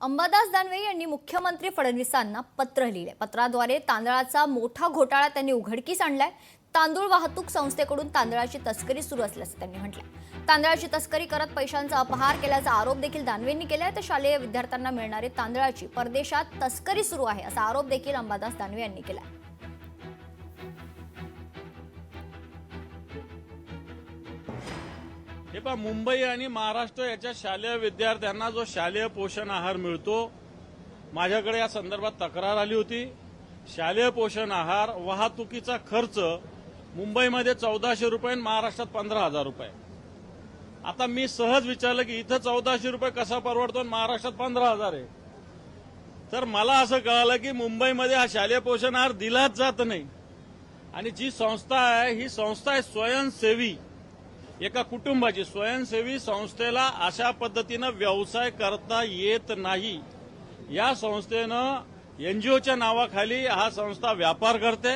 अंबादास दानवे यांनी मुख्यमंत्री फडणवीसांना पत्र लिहिले। पत्राद्वारे तांदळाचा मोठा घोटाळा त्यांनी उघडकीस आणलाय। तांदूळ वाहतूक संस्थेकडून तांदळाची तस्करी सुरू असल्याचं त्यांनी म्हटलंय। तांदळाची तस्करी करत पैशांचा अपहार केल्याचा आरोप देखील दानवेंनी केलाय। तर शालेय विद्यार्थ्यांना मिळणारी तांदळाची परदेशात तस्करी सुरू आहे असा आरोप देखील अंबादास दानवे यांनी केलाय। हे पहा, मुंबई आणि महाराष्ट्र याच्या शालेय विद्यार्थ्यांना जो शालेय पोषण आहार मिळतो, माझ्याकडे या संदर्भात तक्रार आली होती। शालेय पोषण आहार वाहतुकीचा खर्च मुंबईमध्ये 1400 रुपये आणि महाराष्ट्रात 15,000 रुपये। आता मी सहज विचारलं की इथं 1400 रुपये कसा परवडतो आणि महाराष्ट्रात 15,000 आहे। तर मला असं कळालं की मुंबईमध्ये हा शालेय पोषण आहार दिलाच जात नाही आणि जी संस्था आहे ही संस्था आहे स्वयंसेवी, एका कुटुंबाची। स्वयंसेवी संस्थेला अशा पद्धतीनं व्यवसाय करता येत नाही। या संस्थेनं एनजीओच्या नावाखाली हा संस्था व्यापार करते।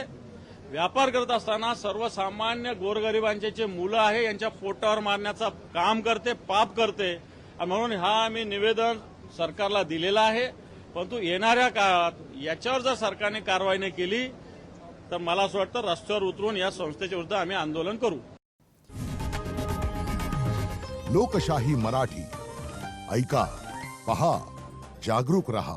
व्यापार करत असताना सर्वसामान्य गोरगरिबांचे जे मुलं आहे यांच्या पोटावर मारण्याचं काम करते, पाप करते। म्हणून हा आम्ही निवेदन सरकारला दिलेला आहे। परंतु येणाऱ्या काळात याच्यावर जर सरकारने कारवाई नाही केली तर मला असं वाटतं रस्त्यावर उतरून या संस्थेच्या विरुद्ध आम्ही आंदोलन करू। लोकशाही मराठी ऐका, पहा, जागरूक रहा।